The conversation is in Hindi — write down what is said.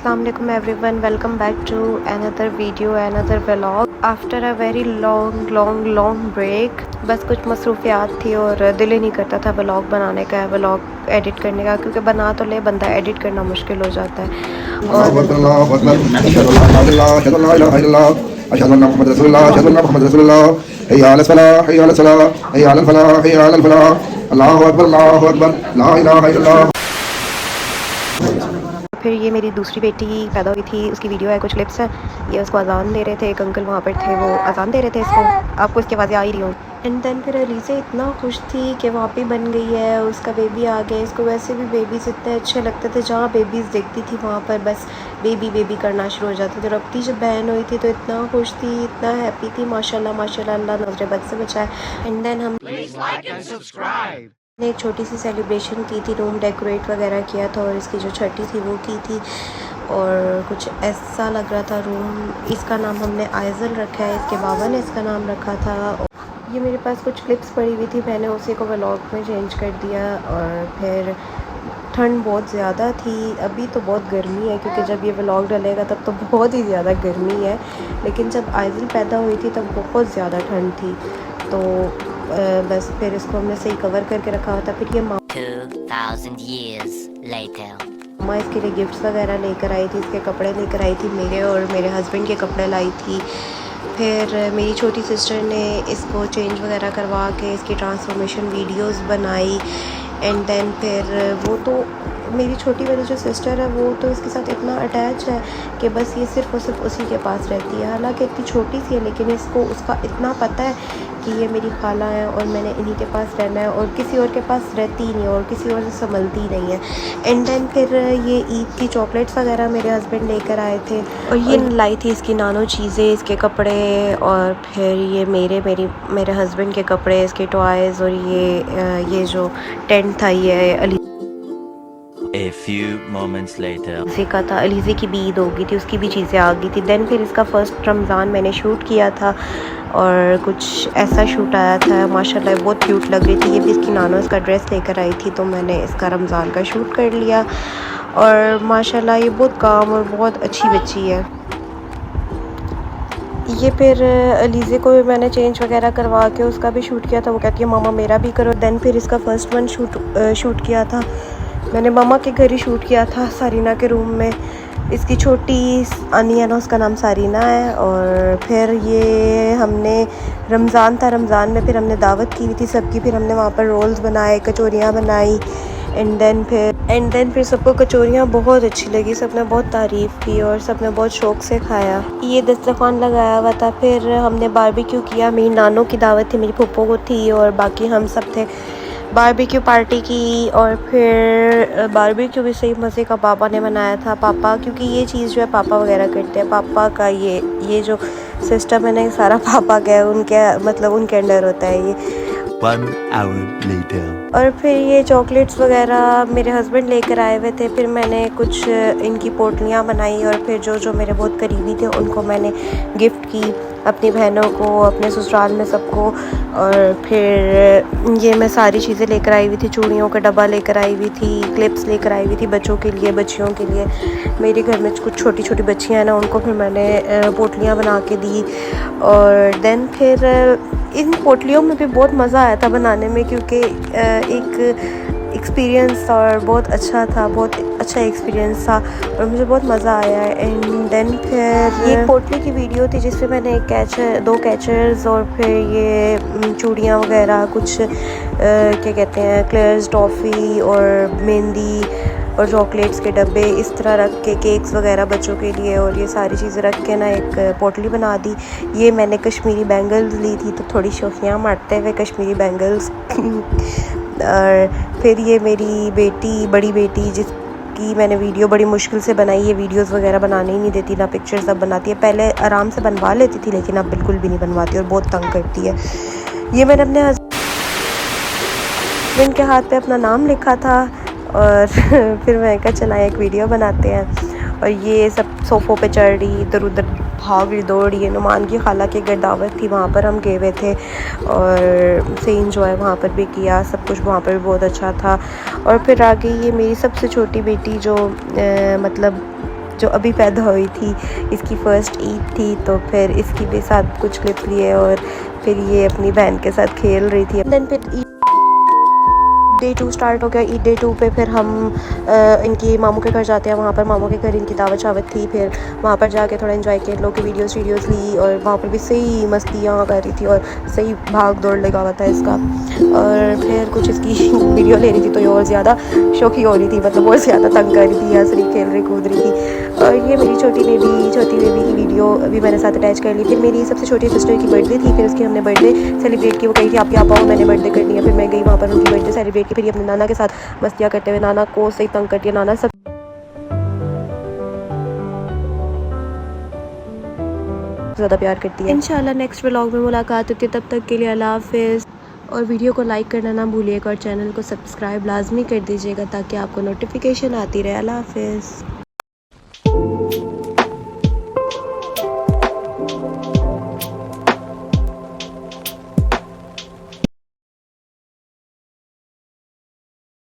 अस्सलाम वालेकुम everyone, welcome back to another video another vlog after a very long break. बस कुछ मसरूफियात थी और दिल ही नहीं करता था व्लॉग बनाने का, व्लॉग एडिट करने का, क्योंकि बना तो ले बंदा, एडिट करना मुश्किल हो जाता है। और फिर ये मेरी दूसरी बेटी पैदा हुई थी, उसकी वीडियो है, कुछ क्लिप्स हैं। ये उसको अजान दे रहे थे, एक अंकल वहाँ पर थे, वो अजान दे रहे थे इसको, आपको इसकी आवाज़ें आ ही रही हों। एंड देन फिर अलीज़ा इतना खुश थी कि वहाँ पे बन गई है, उसका बेबी आ गया। इसको वैसे भी बेबीज़ इतने अच्छे लगते थे, जहाँ बेबीज़ देखती थी वहाँ पर बस बेबी करना शुरू हो जाते थे। और अपनी जब बहन हुई थी तो इतना खुश थी, इतना हैप्पी थी, माशाल्लाह अल्लाह नज़र बद से बचाए। एंड देन हम ने एक छोटी सी सेलिब्रेशन की थी, रूम डेकोरेट वगैरह किया था और इसकी जो छठी थी वो की थी। और कुछ ऐसा लग रहा था रूम। इसका नाम हमने आइज़ल रखा है, इसके बाबा ने इसका नाम रखा था। ये मेरे पास कुछ क्लिप्स पड़ी हुई थी, मैंने उसी को व्लॉग में चेंज कर दिया। और फिर ठंड बहुत ज़्यादा थी, अभी तो बहुत गर्मी है, क्योंकि जब ये व्लॉग डलेगा तब तो बहुत ही ज़्यादा गर्मी है। लेकिन जब आइज़ल पैदा हुई थी तब बहुत ज़्यादा ठंड थी, तो बस फिर इसको हमने सही कवर करके रखा हुआ था। फिर ये 2000 years later मामा इसके लिए गिफ्ट्स वगैरह लेकर आई थी, इसके कपड़े लेकर आई थी, मेरे और मेरे हस्बैंड के कपड़े लाई थी। फिर मेरी छोटी सिस्टर ने इसको चेंज वगैरह करवा के इसकी ट्रांसफॉर्मेशन वीडियोस बनाई। एंड देन फिर वो तो मेरी छोटी वाली जो सिस्टर है वो तो इसके साथ इतना अटैच है कि बस ये सिर्फ और सिर्फ उसी के पास रहती है। हालांकि इतनी छोटी सी है, लेकिन इसको उसका इतना पता है कि ये मेरी खाला है और मैंने इन्हीं के पास रहना है, और किसी और के पास रहती ही नहीं और किसी और से संभलती ही नहीं है। एंड देन फिर ये ईद की चॉकलेट्स वगैरह मेरे हस्बैंड लेकर आए थे, और ये लाई थी इसकी नानो चीज़ें, इसके कपड़े, और फिर ये मेरे हस्बैंड के कपड़े, इसके टॉयज़, और ये जो टेंट था ये Ali A few moments later Alizeh का था, अलीज़े की भी ईद हो गई थी, उसकी भी चीज़ें आ गई थी। देन फिर इसका फ़र्स्ट रमज़ान मैंने शूट किया था और कुछ ऐसा शूट आया था, माशाल्लाह बहुत क्यूट लग रही थी। ये भी इसकी नानो इसका ड्रेस लेकर आई थी, तो मैंने इसका रमज़ान का शूट कर लिया। और माशाल्लाह ये बहुत काम और बहुत अच्छी बच्ची है। ये फिर अलीज़े को भी मैंने चेंज वगैरह करवा के उसका भी शूट किया था, वो कहती है मामा मेरा भी करो। देन फिर इसका फ़र्स्ट वन शूट किया था मैंने मामा के घर ही शूट किया था, सारीना के रूम में। इसकी छोटी आनी है ना, उसका नाम सारीना है। और फिर ये हमने रमज़ान था, रमज़ान में फिर हमने दावत की हुई थी सबकी, फिर हमने वहाँ पर रोल्स बनाए, कचौरियाँ बनाई। एंड देन फिर सबको कचौरियाँ बहुत अच्छी लगी, सबने बहुत तारीफ़ की और सबने बहुत शौक़ से खाया। ये दस्तरखान लगाया हुआ था, फिर हमने बारबेक्यू किया। मेरी नानों की दावत थी, मेरी फूफो को थी, और बाकी हम सब थे। बारबेक्यू पार्टी की, और फिर बारबेक्यू भी सही मज़े का पापा ने बनाया था। पापा, क्योंकि ये चीज़ जो है पापा वगैरह करते हैं, पापा का ये जो सिस्टम है ना, ये सारा पापा का है, उनके मतलब उनके अंडर होता है ये। 1 hour later और फिर ये चॉकलेट्स वगैरह मेरे हस्बैंड लेकर आए हुए थे, फिर मैंने कुछ इनकी पोटलियाँ बनाई, और फिर जो मेरे बहुत करीबी थे उनको मैंने गिफ्ट की, अपनी बहनों को, अपने ससुराल में सबको। और फिर ये मैं सारी चीज़ें लेकर आई हुई थी, चूड़ियों का डब्बा लेकर आई हुई थी, क्लिप्स लेकर आई हुई थी बच्चों के लिए, बच्चियों के लिए। मेरे घर में कुछ छोटी छोटी बच्चियाँ हैं ना, उनको फिर मैंने पोटलियाँ बना के दी। और देन फिर इन पोटलियों में भी बहुत मज़ा आया था बनाने में, क्योंकि एक एक्सपीरियंस और बहुत अच्छा था, बहुत अच्छा एक्सपीरियंस था और मुझे बहुत मज़ा आया। एंड देन फिर ये पोटली की वीडियो थी जिसमें मैंने एक दो कैचर्स और फिर ये चूड़ियाँ वगैरह, कुछ क्या कहते हैं, क्लेयर्स, टॉफ़ी और मेहंदी और चॉकलेट्स के डब्बे इस तरह रख के, केक्स वगैरह बच्चों के लिए, और ये सारी चीज़ें रख के ना एक पोटली बना दी। ये मैंने कश्मीरी बैंगल्स ली थी, तो थोड़ी शोखियाँ मारते हुए कश्मीरी बैंगल्स। और फिर ये मेरी बेटी, बड़ी बेटी, जिसकी मैंने वीडियो बड़ी मुश्किल से बनाई, ये वीडियोस वगैरह बनाने ही नहीं देती, ना पिक्चर्स अब बनाती है। पहले आराम से बनवा लेती थी, लेकिन अब बिल्कुल भी नहीं बनवाती और बहुत तंग करती है। ये मैंने अपने हस्बैंड के हाथ पे अपना नाम लिखा था, और फिर मैं कहा चला एक वीडियो बनाते हैं। और ये सब सोफ़ों पे चढ़ रही, इधर उधर भाग रही, दौड़ रही है। नुमान की खाला की घर दावत थी, वहाँ पर हम गए हुए थे और से इंजॉय वहाँ पर भी किया, सब कुछ वहाँ पर भी बहुत अच्छा था। और फिर आ गई ये मेरी सबसे छोटी बेटी, जो मतलब जो अभी पैदा हुई थी, इसकी फ़र्स्ट ईद थी, तो फिर इसकी भी साथ कुछ क्लिप लिए और फिर ये अपनी बहन के साथ खेल रही थी। देन फिर डे 2 स्टार्ट हो गया। ईद डे 2 पे फिर हम इनकी मामू के घर जाते हैं। वहाँ पर मामू के घर इनकी दावत शावत थी, फिर वहाँ पर जाके थोड़ा एंजॉय किया, लोग की वीडियोस ली और वहाँ पर भी सही मस्तियाँ कर रही थी और सही भाग दौड़ लगा हुआ था इसका। और फिर कुछ इसकी वीडियो ले रही थी तो ये और ज़्यादा शौकी हो रही थी, मतलब और ज़्यादा तंग कर रही थी, हंस रही, खेल रही, कूद रही थी। और ये मेरी छोटी बेबी की वीडियो अभी मैंने साथ अटैच कर ली। फिर मेरी सबसे छोटी सिस्टर की बर्थडे थी, फिर उसकी हमने बर्थडे सेलिब्रेट की। वो कही थी आप क्या पाओ, मैंने बर्थडे करनी है। फिर मैं गई वहाँ पर उनकी बर्थडे सेलिब्रेट की। फिर ये अपने नाना के साथ मस्तियाँ करते हुए, नाना को सही तंग करती है, नाना सब ज़्यादा प्यार करती है। इंशाल्लाह नेक्स्ट व्लॉग में मुलाकात होती है, तब तक के लिए अल्लाह हाफ़िज़। और वीडियो को लाइक करना ना भूलिएगा और चैनल को सब्सक्राइब लाजमी कर दीजिएगा ताकि आपको नोटिफिकेशन आती रहे। अल्लाह हाफ़िज़।